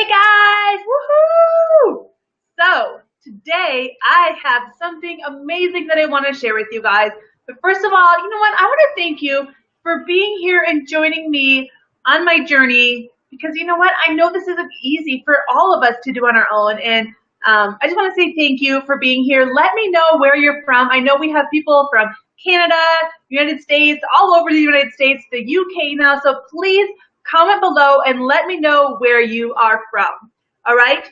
Hey guys! Woohoo! So, today I have something amazing that I want to share with you guys. But first of all, you know what? I want to thank you for being here and joining me on my journey because you know what? I know this isn't easy for all of us to do on our own. And I just want to say thank you for being here. Let me know where you're from. I know we have people from Canada, United States, all over the United States, the UK now. So please comment below and let me know where you are from. All right.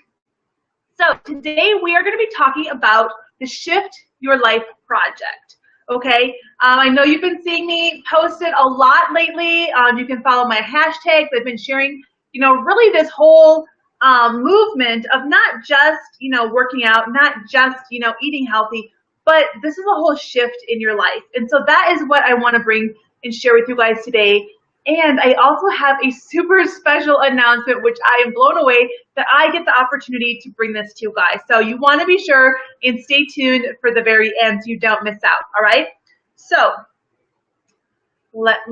So today we are going to be talking about the Shift Your Life project. Okay. I know you've been seeing me post it a lot lately. You can follow my hashtags. I've been sharing, really this whole movement of not just, working out, not just, eating healthy, but this is a whole shift in your life. And so that is what I want to bring and share with you guys today. And I also have a super special announcement, which I am blown away that I get the opportunity to bring this to you guys. So you want to be sure and stay tuned for the very end so you don't miss out, all right? So I want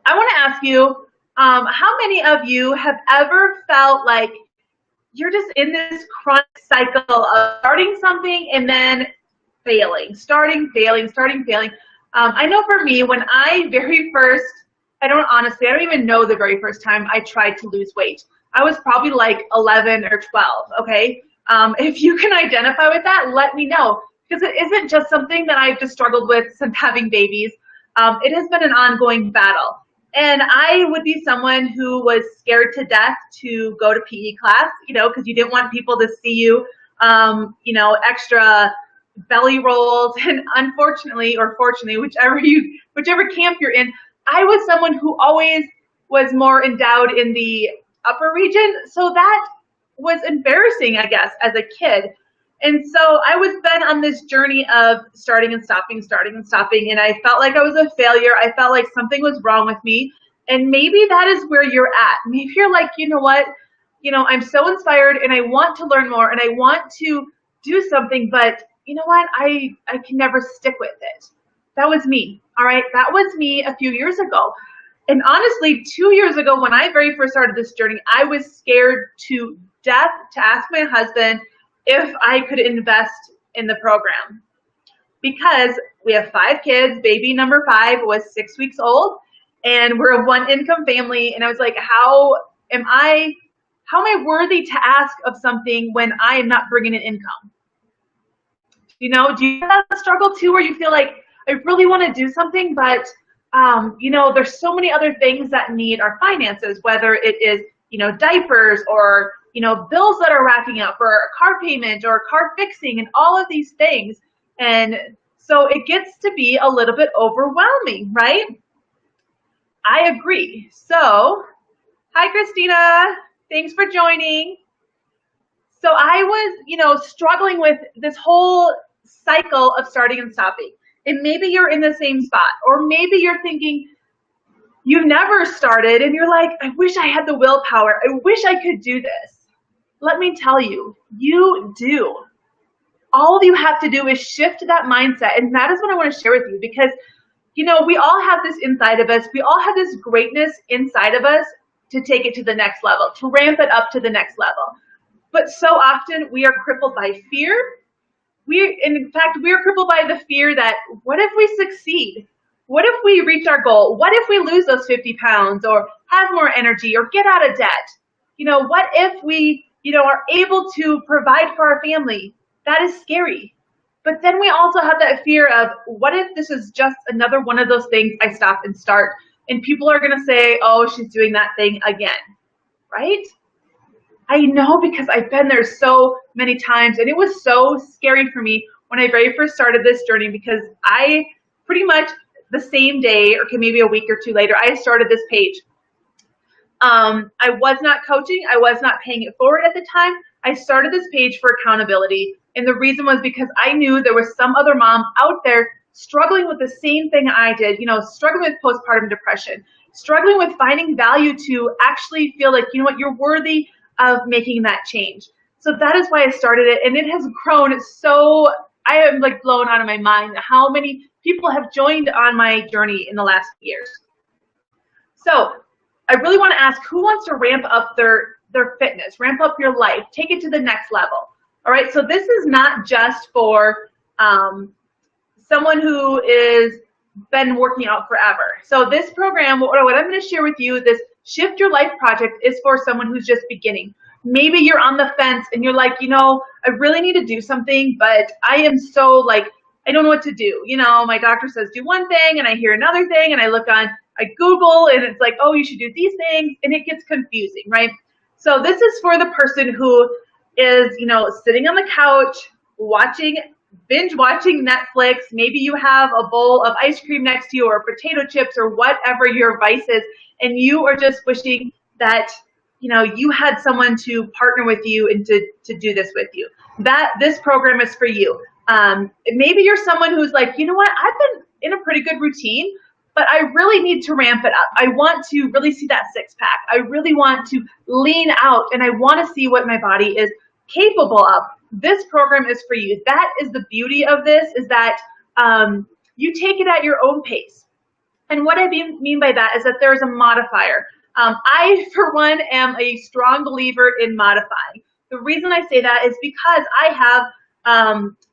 to ask you, how many of you have ever felt like you're just in this chronic cycle of starting something and then failing, starting, failing, starting, failing? I know for me, when I don't even know the very first time I tried to lose weight. I was probably like 11 or 12, okay? If you can identify with that, let me know. Because it isn't just something that I've just struggled with since having babies. It has been an ongoing battle. And I would be someone who was scared to death to go to PE class, because you didn't want people to see you, extra belly rolls. And unfortunately or fortunately, whichever camp you're in, I was someone who always was more endowed in the upper region. So that was embarrassing, I guess, as a kid. And so I was then on this journey of starting and stopping, and I felt like I was a failure. I felt like something was wrong with me. And maybe that is where you're at. Maybe you're like, you know what? I'm so inspired and I want to learn more and I want to do something, but you know what? I can never stick with it. That was me. All right. That was me a few years ago. And honestly, 2 years ago, when I very first started this journey, I was scared to death to ask my husband if I could invest in the program because we have 5 kids. Baby number 5 was 6 weeks old and we're a one income family. And I was like, how am I worthy to ask of something when I am not bringing in income? Do you have that struggle too, where you feel like I really want to do something, but there's so many other things that need our finances, whether it is, diapers or, bills that are racking up or a car payment or car fixing and all of these things. And so it gets to be a little bit overwhelming, right? I agree. So, hi, Christina. Thanks for joining. So I was, struggling with this whole cycle of starting and stopping. And maybe you're in the same spot, or maybe you're thinking you've never started and you're like, I wish I had the willpower. I wish I could do this. Let me tell you, you do. All you have to do is shift that mindset. And that is what I want to share with you because, we all have this inside of us. We all have this greatness inside of us to take it to the next level, to ramp it up to the next level. But so often we are crippled by fear. In fact, we are crippled by the fear that what if we succeed? What if we reach our goal? What if we lose those 50 pounds or have more energy or get out of debt? What if we, are able to provide for our family? That is scary. But then we also have that fear of what if this is just another one of those things I stop and start and people are going to say, oh, she's doing that thing again, right? I know because I've been there so many times and it was so scary for me when I very first started this journey because I pretty much the same day or maybe a week or two later, I started this page. I was not coaching. I was not paying it forward at the time. I started this page for accountability. And the reason was because I knew there was some other mom out there struggling with the same thing I did, struggling with postpartum depression, struggling with finding value to actually feel like, you're worthy of making that change. So that is why I started it. And it has grown so, I am like blown out of my mind how many people have joined on my journey in the last years. So I really want to ask, who wants to ramp up their fitness, ramp up your life, take it to the next level? All right, so this is not just for someone who is been working out forever. So this program, what I'm going to share with you, this Shift Your Life project, is for someone who's just beginning. Maybe you're on the fence and you're like, you know, I really need to do something, but I am so like, I don't know what to do. You know, my doctor says do one thing and I hear another thing, and I Google and it's like, oh, you should do these things, and it gets confusing, right? So this is for the person who is, you know, sitting on the couch, binge watching Netflix. Maybe you have a bowl of ice cream next to you, or potato chips, or whatever your vice is, and you are just wishing that, you know, you had someone to partner with you and to do this with you. This program is for you. Maybe you're someone who's like, you know what, I've been in a pretty good routine, but I really need to ramp it up. I want to really see that six pack. I really want to lean out, and I want to see what my body is capable of. This program is for you. That is the beauty of this, is that you take it at your own pace. And what I mean by that is that there is a modifier. I, for one, am a strong believer in modifying. The reason I say that is because I have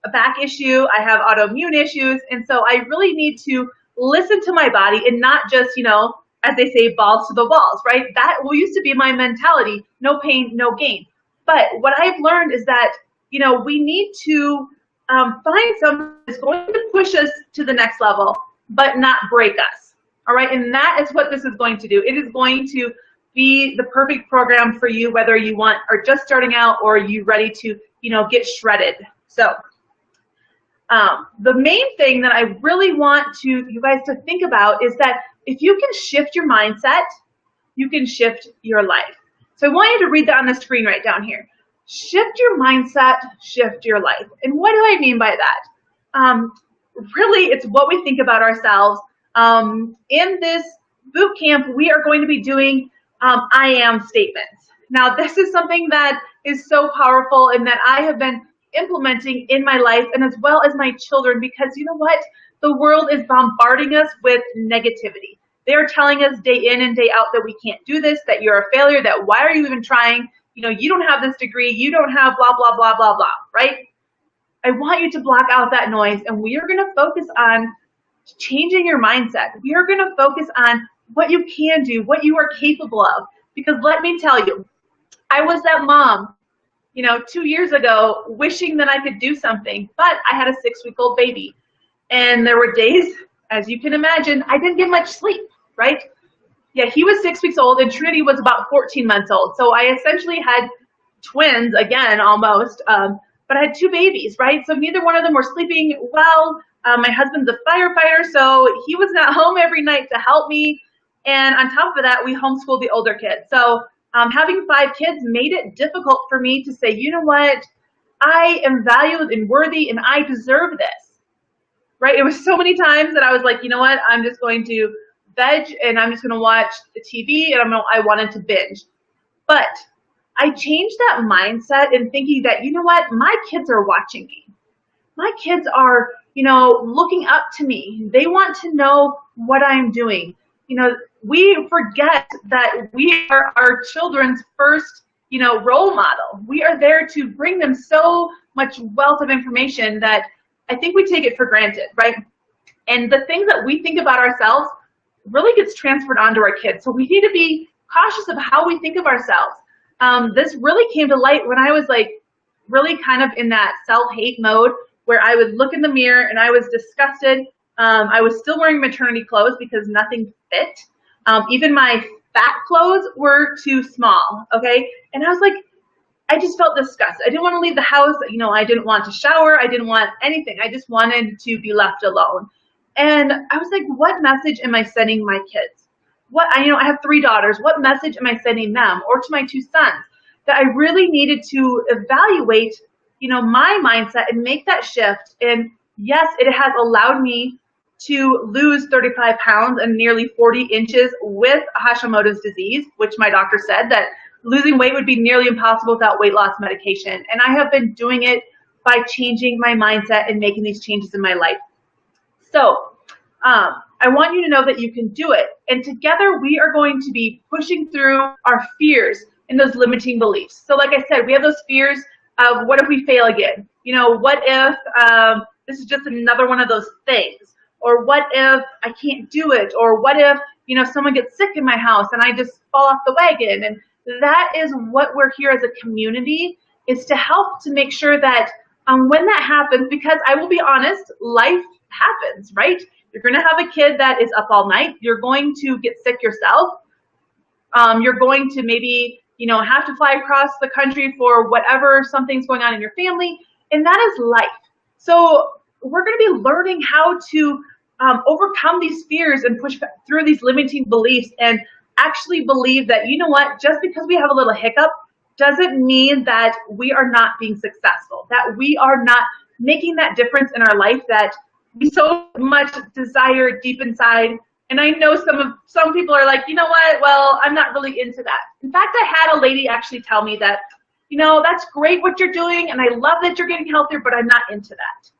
a back issue, I have autoimmune issues, and so I really need to listen to my body and not just, you know, as they say, balls to the walls, right? That used to be my mentality, no pain, no gain. But what I've learned is that, you know, we need to find something that's going to push us to the next level, but not break us, all right? And that is what this is going to do. It is going to be the perfect program for you, whether you are just starting out or you ready to, you know, get shredded. So the main thing that I really want you guys to think about is that if you can shift your mindset, you can shift your life. So I want you to read that on the screen right down here. Shift your mindset, shift your life. And what do I mean by that? Really, it's what we think about ourselves. In this boot camp, we are going to be doing I am statements. Now, this is something that is so powerful and that I have been implementing in my life, and as well as my children, because you know what? The world is bombarding us with negativity. They are telling us day in and day out that we can't do this, that you're a failure, that why are you even trying? You know, you don't have this degree, you don't have blah, blah, blah, blah, blah, right? I want you to block out that noise, and we are going to focus on changing your mindset. We are going to focus on what you can do, what you are capable of, because let me tell you, I was that mom, you know, 2 years ago, wishing that I could do something, but I had a 6-week-old baby, and there were days, as you can imagine, I didn't get much sleep, right? Yeah, he was 6 weeks old, and Trinity was about 14 months old, so I essentially had twins, again, almost, but I had 2 babies, right? So neither one of them were sleeping well. My husband's a firefighter, so he was not home every night to help me, and on top of that, we homeschooled the older kids. So having 5 kids made it difficult for me to say, you know what, I am valued and worthy and I deserve this, right? It was so many times that I was like, you know what, I'm just going to veg and I'm just going to watch the TV, and I wanted to binge. But I changed that mindset in thinking that, you know what, my kids are watching me. My kids are, you know, looking up to me. They want to know what I'm doing. You know, we forget that we are our children's first, you know, role model. We are there to bring them so much wealth of information that I think we take it for granted, right? And the things that we think about ourselves really gets transferred onto our kids. So we need to be cautious of how we think of ourselves. This really came to light when I was like really kind of in that self-hate mode, where I would look in the mirror and I was disgusted. I was still wearing maternity clothes because nothing fit. Even my fat clothes were too small, okay? And I was like, I just felt disgusted. I didn't want to leave the house. You know, I didn't want to shower. I didn't want anything. I just wanted to be left alone. And I was like, what message am I sending my kids? I have 3 daughters. What message am I sending them, or to my 2 sons? That I really needed to evaluate, you know, my mindset and make that shift. And yes, it has allowed me to lose 35 pounds and nearly 40 inches with Hashimoto's disease, which my doctor said that losing weight would be nearly impossible without weight loss medication. And I have been doing it by changing my mindset and making these changes in my life. So I I want you to know that you can do it. And together we are going to be pushing through our fears and those limiting beliefs. So like I said, we have those fears of what if we fail again? You know, what if this is just another one of those things? Or what if I can't do it? Or what if, you know, someone gets sick in my house and I just fall off the wagon? And that is what we're here as a community, is to help to make sure that when that happens, because I will be honest, life happens, right? You're going to have a kid that is up all night. You're going to get sick yourself. You're going to maybe, you know, have to fly across the country for whatever something's going on in your family, and that is life. So we're going to be learning how to overcome these fears and push through these limiting beliefs and actually believe that, you know what, just because we have a little hiccup doesn't mean that we are not being successful, that we are not making that difference in our life that we so much desire deep inside. And I know some people are like, you know what, well, I'm not really into that. In fact, I had a lady actually tell me that, you know, that's great what you're doing, and I love that you're getting healthier, but I'm not into that.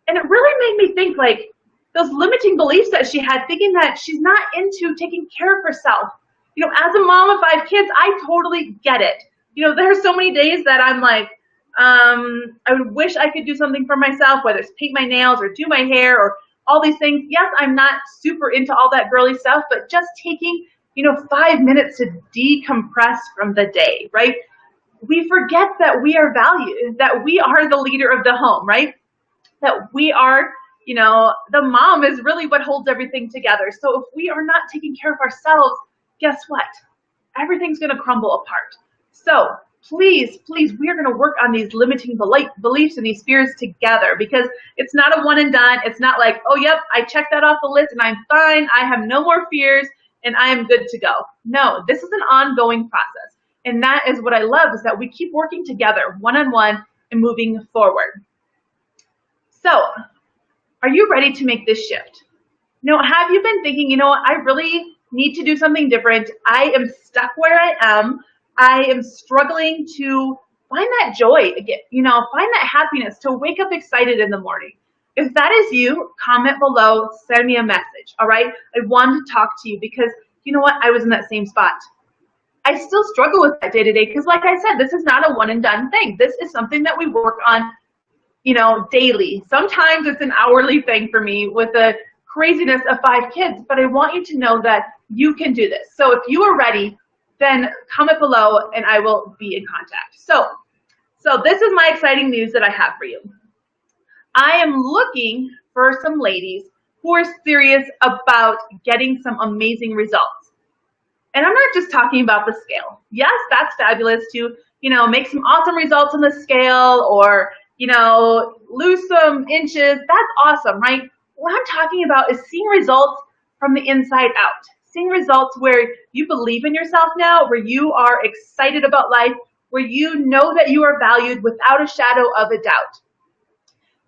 And it really made me think, like, those limiting beliefs that she had, thinking that she's not into taking care of herself. You know, as a mom of 5 kids, I totally get it. You know, there are so many days that I'm like, I wish I could do something for myself, whether it's paint my nails or do my hair or all these things. Yes, I'm not super into all that girly stuff, but just taking, you know, 5 minutes to decompress from the day, right? We forget that we are valued, that we are the leader of the home, right? That we are, you know, the mom is really what holds everything together. So if we are not taking care of ourselves, guess what? Everything's going to crumble apart. So please, we are going to work on these limiting beliefs and these fears together, because it's not a one and done. It's not like, oh, yep, I checked that off the list and I'm fine. I have no more fears and I am good to go. No, this is an ongoing process. And that is what I love, is that we keep working together one-on-one and moving forward. So are you ready to make this shift? You know, have you been thinking, you know what, I really need to do something different. I am stuck where I am. I am struggling to find that joy again, you know, find that happiness, to wake up excited in the morning. If that is you, comment below, send me a message, all right? I wanted to talk to you because, you know what, I was in that same spot. I still struggle with that day to day because, like I said, this is not a one and done thing. This is something that we work on, you know, daily. Sometimes it's an hourly thing for me with the craziness of 5 kids, but I want you to know that you can do this. So if you are ready, then comment below and I will be in contact. So this is my exciting news that I have for you. I am looking for some ladies who are serious about getting some amazing results. And I'm not just talking about the scale. Yes, that's fabulous to, you know, make some awesome results on the scale, or, you know, lose some inches. That's awesome, right? What I'm talking about is seeing results from the inside out. Seeing results where you believe in yourself now, where you are excited about life, where you know that you are valued without a shadow of a doubt.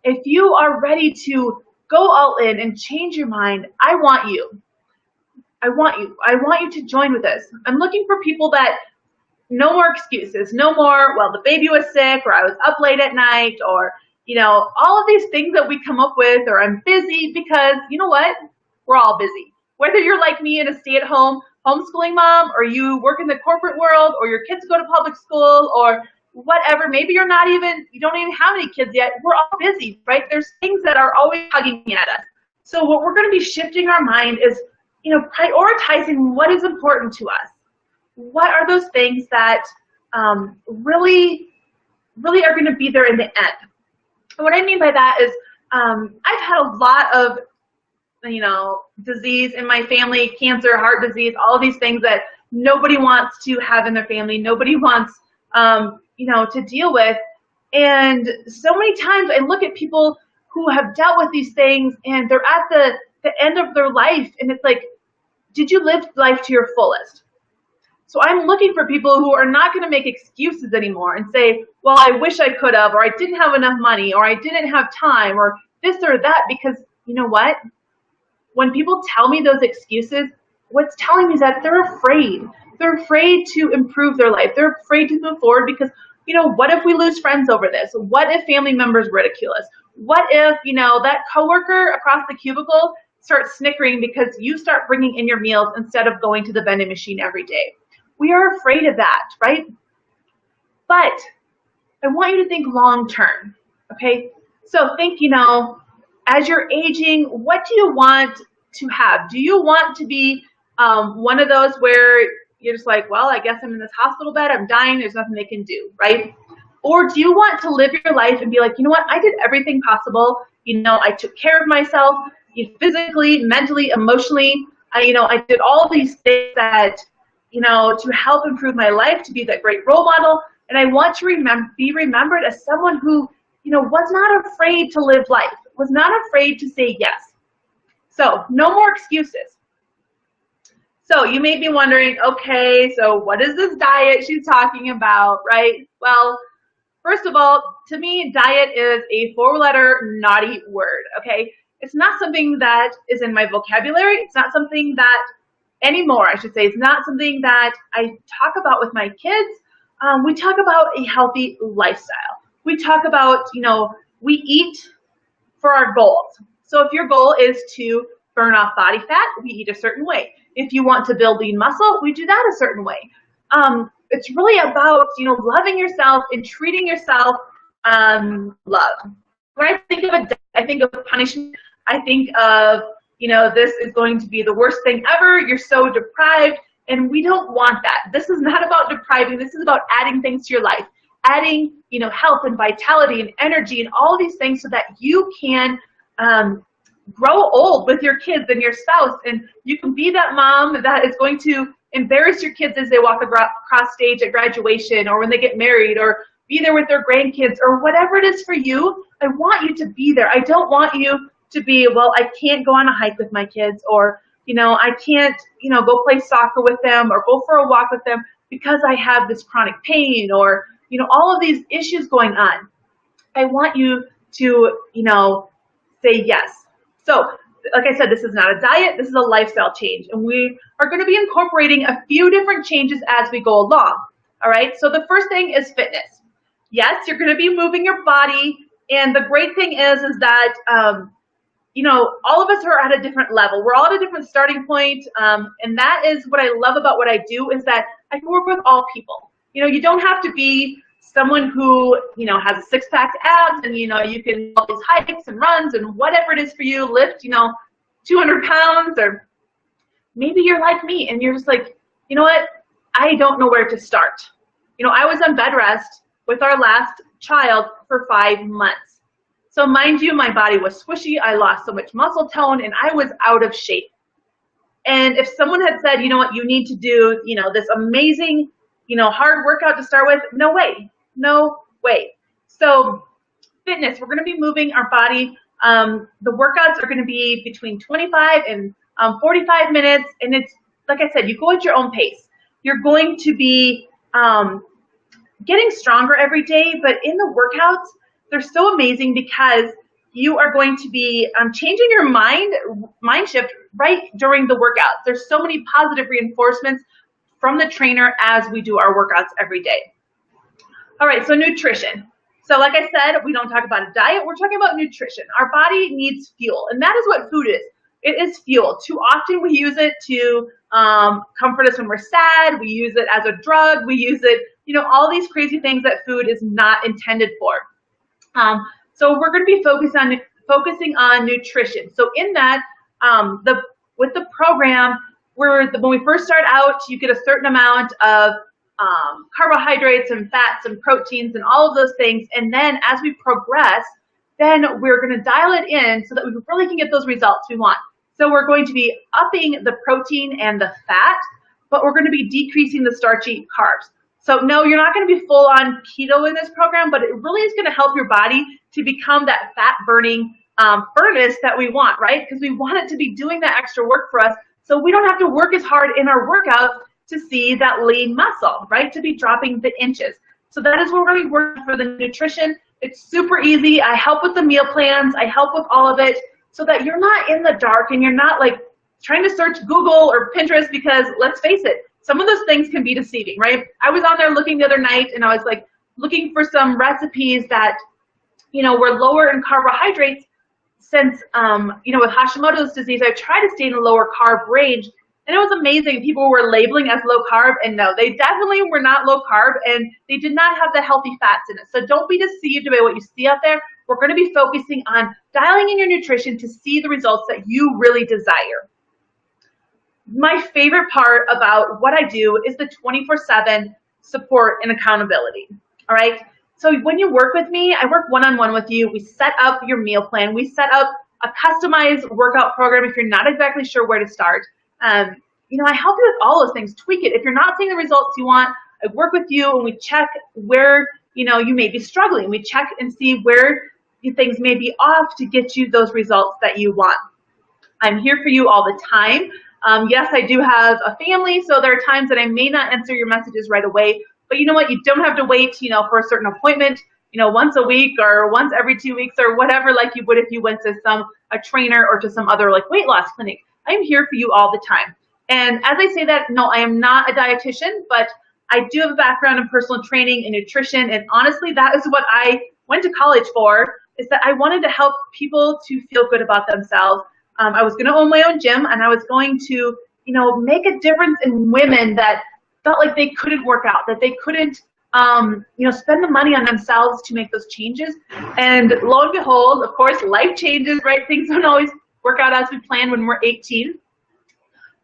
If you are ready to go all in and change your mind, I want you. I want you to join with us. I'm looking for people that, no more excuses, no more, well, the baby was sick, or I was up late at night, or, you know, all of these things that we come up with, or I'm busy, because you know what? We're all busy. Whether you're like me and a stay-at-home homeschooling mom, or you work in the corporate world, or your kids go to public school, or whatever, maybe you don't even have any kids yet, we're all busy, right? There's things that are always tugging at us. So what we're going to be shifting our mind is, you know, prioritizing what is important to us. What are those things that really are going to be there in the end? And what I mean by that is I've had a lot of, you know, disease in my family, cancer, heart disease, all of these things that nobody wants to have in their family, nobody wants, you know, to deal with. And so many times I look at people who have dealt with these things and they're at the end of their life, and it's like, did you live life to your fullest? So I'm looking for people who are not going to make excuses anymore and say, well, I wish I could have, or I didn't have enough money, or I didn't have time, or this or that, because you know what? When people tell me those excuses, what's telling me is that they're afraid. They're afraid to improve their life. They're afraid to move forward because, you know, what if we lose friends over this? What if family members ridicule us? What if, you know, that coworker across the cubicle start snickering because you start bringing in your meals instead of going to the vending machine every day. We are afraid of that, right? But I want you to think long term, okay? So think, as you're aging, what do you want to have? Do you want to be one of those where you're just like, well, I guess I'm in this hospital bed, I'm dying, there's nothing they can do, right? Or do you want to live your life and be like, you know what, I did everything possible. I took care of myself physically, mentally, emotionally. I did all these things that, to help improve my life, to be that great role model. And I want to be remembered as someone who, was not afraid to live life, was not afraid to say yes. So no more excuses. So you may be wondering, okay, so what is this diet she's talking about, right? Well, first of all, to me, diet is a four-letter naughty word, okay? It's not something that is in my vocabulary. It's not something that anymore, I should say. It's not something that I talk about with my kids. We talk about a healthy lifestyle. We talk about, we eat for our goals. So if your goal is to burn off body fat, we eat a certain way. If you want to build lean muscle, we do that a certain way. It's really about, loving yourself and treating yourself love. When I think of punishment, I think of, this is going to be the worst thing ever. You're so deprived, and we don't want that. This is not about depriving. This is about adding things to your life, adding, health and vitality and energy and all these things so that you can grow old with your kids and your spouse, and you can be that mom that is going to embarrass your kids as they walk across stage at graduation or when they get married, or be there with their grandkids, or whatever it is for you. I want you to be there. I don't want you to be, well, I can't go on a hike with my kids, or, I can't, go play soccer with them or go for a walk with them because I have this chronic pain or, all of these issues going on. I want you to, say yes. So, like I said, this is not a diet, this is a lifestyle change, and we are going to be incorporating a few different changes as we go along. All right, so the first thing is fitness. Yes, you're going to be moving your body, and the great thing is that all of us are at a different level. We're all at a different starting point, and that is what I love about what I do, is that I can work with all people. You don't have to be someone who, has a six-pack abs and, you can do all these hikes and runs and whatever it is for you, lift, 200 pounds, or maybe you're like me and you're just like, you know what, I don't know where to start. I was on bed rest with our last child for 5 months. So mind you, my body was squishy, I lost so much muscle tone, and I was out of shape. And if someone had said, you know what, you need to do, this amazing, hard workout to start with, no way. No way. So fitness, we're going to be moving our body. The workouts are going to be between 25 and 45 minutes. And it's, like I said, you go at your own pace. You're going to be getting stronger every day, but in the workouts, they're so amazing because you are going to be changing your mind shift right during the workouts. There's so many positive reinforcements from the trainer as we do our workouts every day. All right, so nutrition. So like I said, we don't talk about a diet, we're talking about nutrition. Our body needs fuel, and that is what food is. It is fuel. Too often we use it to comfort us when we're sad, we use it as a drug, we use it, all these crazy things that food is not intended for. So we're going to be focusing on nutrition. So in that, with the program, when we first start out, you get a certain amount of carbohydrates and fats and proteins and all of those things. And then as we progress, then we're going to dial it in so that we really can get those results we want. So we're going to be upping the protein and the fat, but we're going to be decreasing the starchy carbs. So no, you're not going to be full on keto in this program, but it really is going to help your body to become that fat burning furnace that we want, right? Because we want it to be doing that extra work for us, so we don't have to work as hard in our workout to see that lean muscle, right? To be dropping the inches. So that is what we're going to be working for the nutrition. It's super easy. I help with the meal plans. I help with all of it so that you're not in the dark and you're not like trying to search Google or Pinterest, because let's face it, some of those things can be deceiving, right? I was on there looking the other night and I was like looking for some recipes that, were lower in carbohydrates. since, with Hashimoto's disease, I tried to stay in a lower carb range, and it was amazing. People were labeling as low carb, and no, they definitely were not low carb, and they did not have the healthy fats in it. So don't be deceived by what you see out there. We're going to be focusing on dialing in your nutrition to see the results that you really desire. My favorite part about what I do is the 24/7 support and accountability. All right. So when you work with me, I work one-on-one with you. We set up your meal plan. We set up a customized workout program if you're not exactly sure where to start. I help you with all those things. Tweak it. If you're not seeing the results you want, I work with you and we check where, you may be struggling. We check and see where things may be off to get you those results that you want. I'm here for you all the time. Yes, I do have a family, so there are times that I may not answer your messages right away. But you know what? You don't have to wait, for a certain appointment, once a week or once every 2 weeks or whatever, like you would if you went to a trainer or to some other like weight loss clinic. I'm here for you all the time. And as I say that, no, I am not a dietitian, but I do have a background in personal training and nutrition. And honestly, that is what I went to college for, is that I wanted to help people to feel good about themselves. I was going to own my own gym, and I was going to, make a difference in women that felt like they couldn't work out, that they couldn't, spend the money on themselves to make those changes. And lo and behold, of course, life changes, right? Things don't always work out as we plan when we're 18.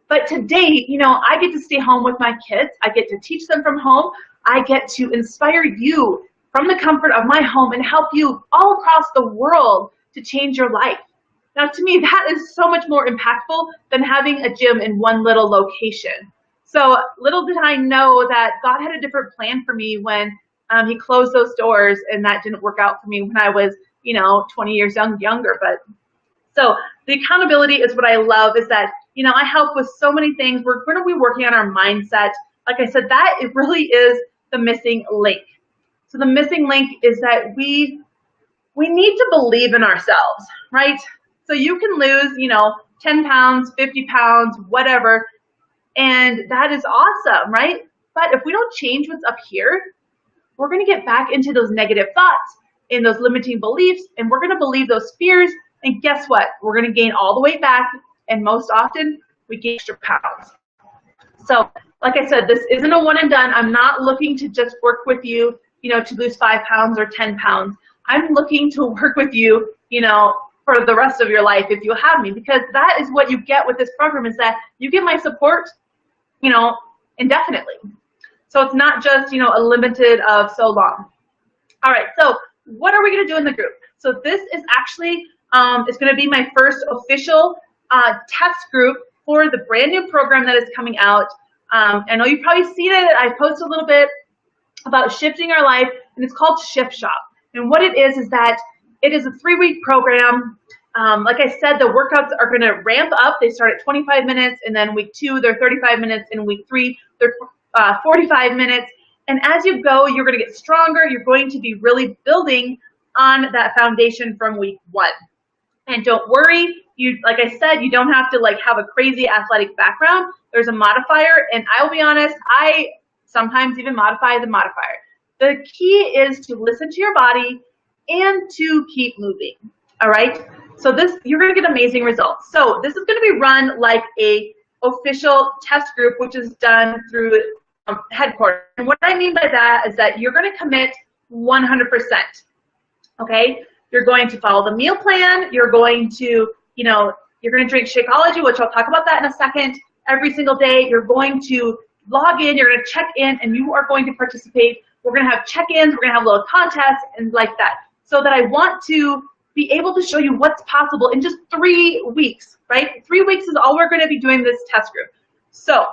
But today, I get to stay home with my kids. I get to teach them from home. I get to inspire you from the comfort of my home and help you all across the world to change your life. Now, to me, that is so much more impactful than having a gym in one little location. So little did I know that God had a different plan for me when he closed those doors, and that didn't work out for me when I was, 20 years younger. But so the accountability is what I love, is that, I help with so many things. We're going to be working on our mindset. Like I said, that it really is the missing link. So the missing link is that we need to believe in ourselves, right? So you can lose, 10 pounds, 50 pounds, whatever, and that is awesome, right? But if we don't change what's up here, we're going to get back into those negative thoughts and those limiting beliefs, and we're going to believe those fears, and guess what? We're going to gain all the weight back, and most often, we gain extra pounds. So, like I said, this isn't a one and done. I'm not looking to just work with you, to lose 5 pounds or 10 pounds. I'm looking to work with you, for the rest of your life if you have me, because that is what you get with this program, is that you get my support, indefinitely. So it's not just, a limited of so long. All right, so what are we going to do in the group? So this is actually, it's going to be my first official test group for the brand new program that is coming out. I know you've probably seen it. I posted a little bit about shifting our life, and it's called Shift Shop. And what it is that it is a 3-week program. Like I said, the workouts are going to ramp up. They start at 25 minutes, and then week 2, they're 35 minutes, and week 3, they're 45 minutes. And as you go, you're going to get stronger. You're going to be really building on that foundation from week 1. And don't worry, like I said, you don't have to have a crazy athletic background. There's a modifier, and I'll be honest, I sometimes even modify the modifier. The key is to listen to your body and to keep moving. All right. So you're going to get amazing results. So this is going to be run like a official test group, which is done through headquarters. And what I mean by that is that you're going to commit 100%. Okay. You're going to follow the meal plan. You're going to, you're going to drink Shakeology, which I'll talk about that in a second. Every single day, you're going to log in, you're going to check in, and you are going to participate. We're going to have check-ins, we're going to have little contests and like that. So that I want to be able to show you what's possible in just 3 weeks, right? 3 weeks is all we're going to be doing this test group. So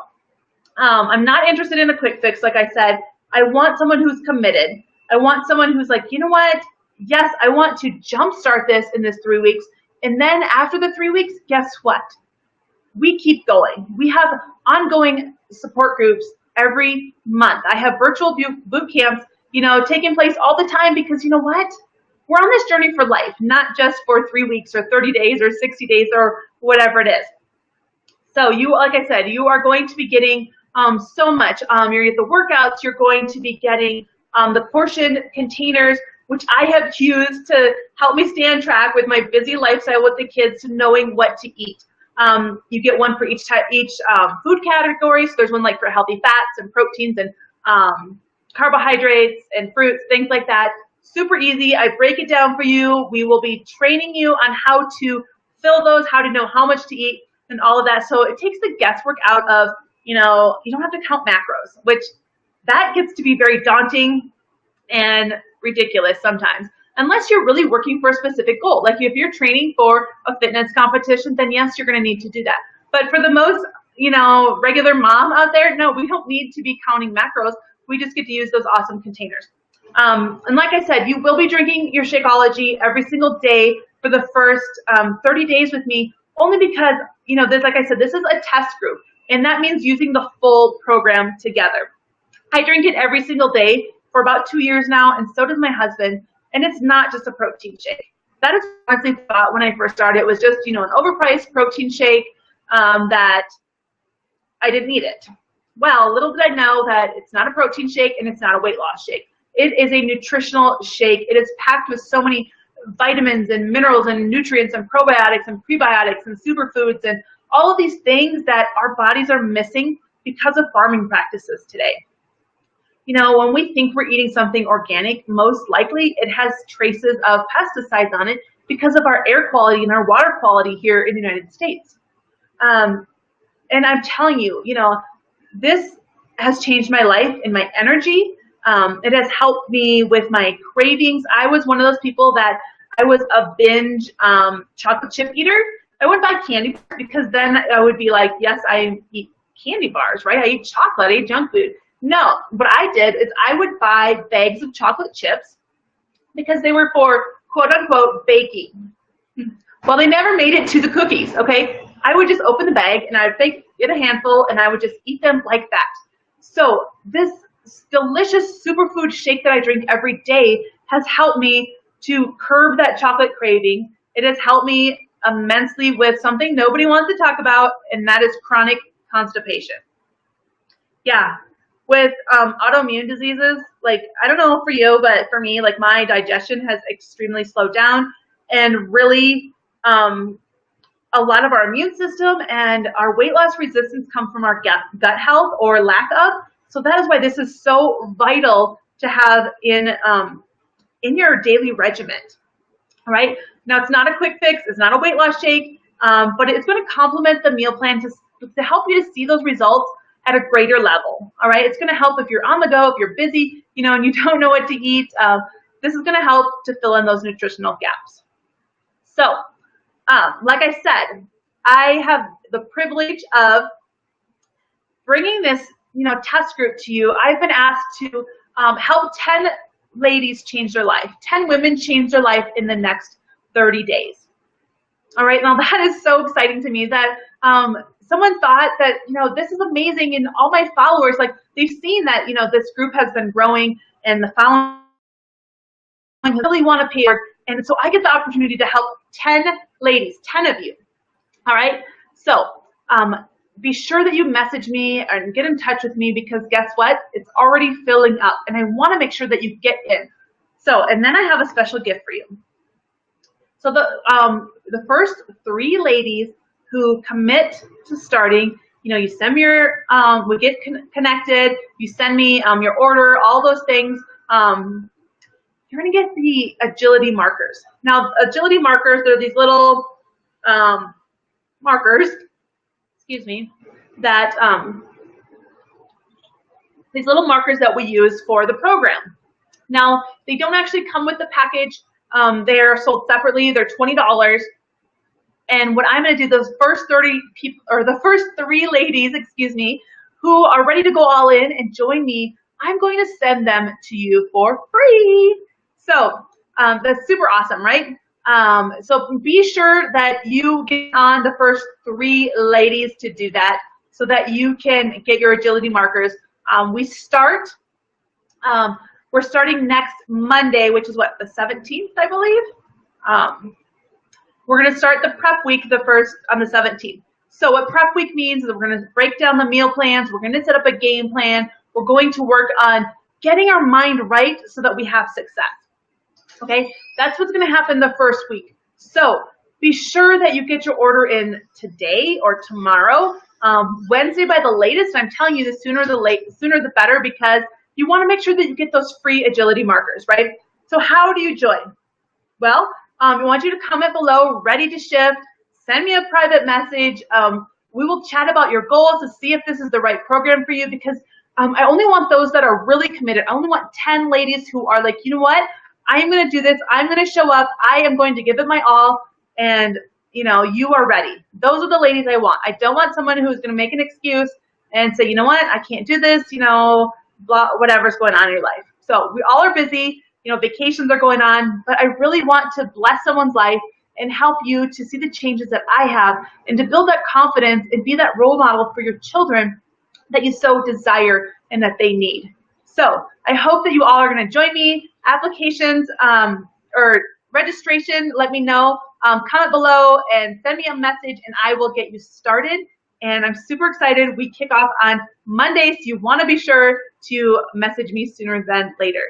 I'm not interested in a quick fix, like I said. I want someone who's committed. I want someone who's like, you know what? Yes, I want to jumpstart this in this 3 weeks. And then after the 3 weeks, guess what? We keep going. We have ongoing support groups every month. I have virtual boot camps, taking place all the time, because you know what? We're on this journey for life, not just for 3 weeks or 30 days or 60 days or whatever it is. So like I said, you are going to be getting so much. You're going to get the workouts. You're going to be getting the portion containers. which I have used to help me stay on track with my busy lifestyle with the kids, to knowing what to eat. You get one for each food category. So there's one like for healthy fats and proteins and carbohydrates and fruits, things like that. Super easy. I break it down for you. We will be training you on how to fill those, how to know how much to eat, and all of that. So it takes the guesswork out of, you don't have to count macros, which that gets to be very daunting and ridiculous sometimes, unless you're really working for a specific goal. Like if you're training for a fitness competition, then yes, you're going to need to do that. But for the most, regular mom out there, no, we don't need to be counting macros. We just get to use those awesome containers. And like I said, you will be drinking your Shakeology every single day for the first 30 days with me, only because, like I said, this is a test group, and that means using the full program together. I drink it every single day for about 2 years now, and so does my husband, and it's not just a protein shake. That is what I honestly thought when I first started. It was just, an overpriced protein shake that I didn't need it. Well, little did I know that it's not a protein shake and it's not a weight loss shake. It is a nutritional shake. It is packed with so many vitamins and minerals and nutrients and probiotics and prebiotics and superfoods and all of these things that our bodies are missing because of farming practices today. When we think we're eating something organic, most likely it has traces of pesticides on it because of our air quality and our water quality here in the United States. And I'm telling you, this has changed my life and my energy. It has helped me with my cravings. I was one of those people that I was a binge chocolate chip eater. I wouldn't buy candy because then I would be like, yes, I eat candy bars, right? I eat chocolate, I eat junk food. No, what I did is I would buy bags of chocolate chips because they were for quote unquote baking. Well, they never made it to the cookies, okay? I would just open the bag and I would get a handful and I would just eat them like that. So this delicious superfood shake that I drink every day has helped me to curb that chocolate craving. It has helped me immensely with something nobody wants to talk about, and that is chronic constipation. Yeah, with autoimmune diseases, like, I don't know for you, but for me, like, my digestion has extremely slowed down, and really a lot of our immune system and our weight loss resistance come from our gut health or lack of. So that is why this is so vital to have in your daily regimen. All right. Now, it's not a quick fix. It's not a weight loss shake, but it's going to complement the meal plan to help you to see those results at a greater level. All right. It's going to help if you're on the go, if you're busy, and you don't know what to eat. This is going to help to fill in those nutritional gaps. So, like I said, I have the privilege of bringing this, test group to you. I've been asked to help 10 ladies change their life, 10 women change their life in the next 30 days. All right, now that is so exciting to me that someone thought that, this is amazing, and all my followers, like, they've seen that, this group has been growing and the following really want to pay for, and so I get the opportunity to help 10 ladies, 10 of you. All right, so be sure that you message me and get in touch with me, because guess what? It's already filling up, and I want to make sure that you get in. So, and then I have a special gift for you. So the first 3 ladies who commit to starting, you send me your, we get connected, you send me your order, all those things. You're going to get the agility markers. Now, agility markers, they're these little markers, that these little markers that we use for the program. Now, they don't actually come with the package. They're sold separately. They're $20. And what I'm going to do, those first 30 people, or the first 3 ladies, who are ready to go all in and join me, I'm going to send them to you for free. So that's super awesome, right? So be sure that you get on the first 3 ladies to do that so that you can get your agility markers. We're starting next Monday, which is what, the 17th, I believe? We're going to start the prep week on the 17th. So what prep week means is we're going to break down the meal plans. We're going to set up a game plan. We're going to work on getting our mind right so that we have success. Okay, that's what's going to happen the first week. So be sure that you get your order in today or tomorrow, Wednesday by the latest. I'm telling you, the sooner the better, because you want to make sure that you get those free agility markers, right? So how do you join? Well, we want you to comment below, ready to shift. Send me a private message. We will chat about your goals to see if this is the right program for you, because I only want those that are really committed. I only want 10 ladies who are like, you know what? I'm going to do this. I'm going to show up. I am going to give it my all. And, you know, you are ready. Those are the ladies I want. I don't want someone who's going to make an excuse and say, you know what? I can't do this, you know, blah, whatever's going on in your life. So we all are busy. You know, vacations are going on, but I really want to bless someone's life and help you to see the changes that I have and to build that confidence and be that role model for your children that you so desire and that they need. So I hope that you all are going to join me. Applications or registration, let me know. Comment below and send me a message and I will get you started. And I'm super excited. We kick off on Monday, so you want to be sure to message me sooner than later.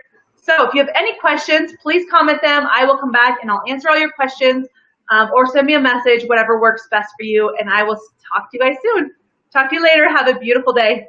So if you have any questions, please comment them. I will come back and I'll answer all your questions, or send me a message, whatever works best for you, and I will talk to you guys soon. Talk to you later. Have a beautiful day.